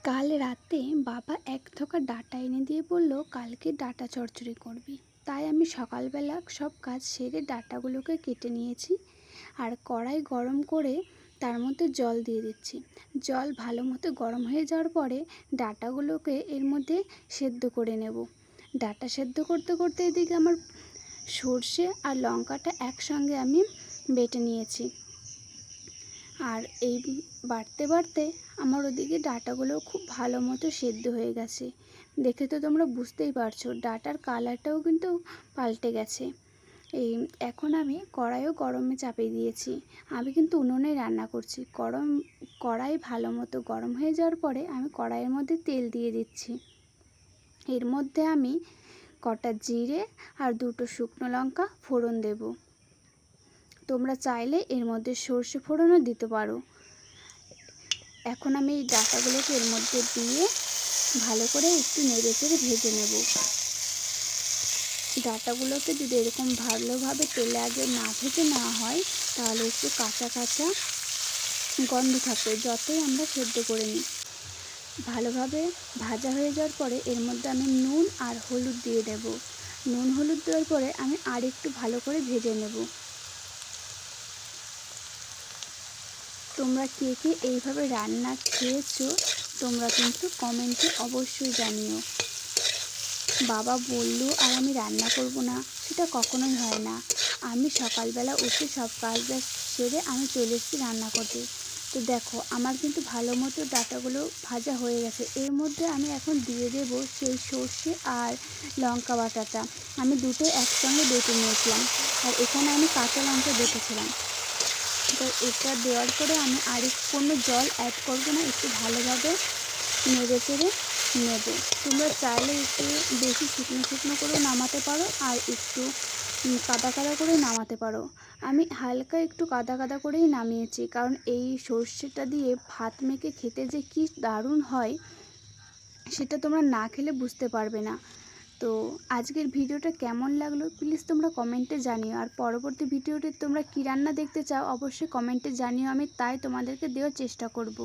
কাল রাতে বাবা এক থোকা ডাঁটা এনে দিয়ে বলল কালকে ডাঁটা চচ্চড়ি করবি। তাই আমি সকালবেলা সব কাজ সেরে ডাঁটাগুলোকে কেটে নিয়েছি আর কড়াই গরম করে তার মধ্যে জল দিয়ে দিচ্ছি। জল ভালো মতো গরম হয়ে যাওয়ার পরে ডাঁটাগুলোকে এর মধ্যে সেদ্ধ করে নেব। ডাঁটা সেদ্ধ করতে করতে এদিকে আমার সর্ষে আর লঙ্কাটা একসঙ্গে আমি বেটে নিয়েছি। আর এই বাটতে বাটতে আমার ওদিকে ডাঁটাগুলো খুব ভালো মতো সেদ্ধ হয়ে গেছে। দেখে তো তোমরা বুঝতেই পারছো ডাঁটার কালারটাও কিন্তু পাল্টে গেছে। এখন আমি কড়াইও গরমে চাপিয়ে দিয়েছি। আমি কিন্তু উনুনে রান্না করছি। কড়াই ভালো মতো গরম হয়ে যাওয়ার পরে আমি কড়াইয়ের মধ্যে তেল দিয়ে দিচ্ছি। এর মধ্যে আমি কটা জিরে আর দুটো শুকনো লঙ্কা ফোড়ন দেব। তোমরা চাইলে এর মধ্যে সর্ষে ফোড়নও দিতে পারো। এখন আমি এই ডাঁটাগুলোকে এর মধ্যে দিয়ে ভালো করে একটু নেড়ে চেড়ে ভেজে নেব। ডাঁটাগুলোকে যদি এরকম ভালোভাবে তেলে আগে না ভেজে নেওয়া হয় তাহলে একটু কাঁচা কাঁচা গন্ধ থাকবে যতই আমরা সেদ্ধ করে নিই। ভালোভাবে ভাজা হয়ে যাওয়ার পরে এর মধ্যে আমি নুন আর হলুদ দিয়ে দেব। নুন হলুদ দেওয়ার পরে আমি আর একটু ভালো করে ভেজে নেব। তোমরা কে কে এইভাবে রান্না খেয়েছো তোমরা কিন্তু কমেন্টে অবশ্যই জানিও। বাবা বললো আর আমি রান্না করব না, সেটা কখনোই হয় না। আমি সকালবেলা উঠে সব কাজ সেরে আমি চলে এসেছি রান্না করতে। তো দেখো আমার কিন্তু ভালো মতো ডাঁটাগুলো ভাজা হয়ে গেছে। এর মধ্যে আমি এখন দিয়ে দেব সেই সর্ষে আর লঙ্কা বাটাটা। আমি দুটো একসঙ্গে বেটে নিয়েছিলাম আর এখানে আমি কাঁচা লঙ্কা বেটেছিলাম। তো এটা দেওয়ার পরে আমি আর কোনো জল অ্যাড করবো না, একটু ভালোভাবে নেড়ে চেড়ে নেব। তোমরা চাইলে একটু বেশি শুকনো শুকনো করেও নামাতে পারো আর একটু কাদা কাদা করে নামাতে পারো। আমি হালকা একটু কাদা কাদা করেই নামিয়েছি, কারণ এই সর্ষেটা দিয়ে ভাত মেখে খেতে যে কি দারুণ হয় সেটা তোমরা না খেলে বুঝতে পারবে না। তো আজকের ভিডিওটা কেমন লাগলো প্লিজ তোমরা কমেন্টে জানিও। আর পরবর্তী ভিডিওতে তোমরা কী রান্না দেখতে চাও অবশ্যই কমেন্টে জানিও, আমি তাই তোমাদেরকে দেওয়ার চেষ্টা করব।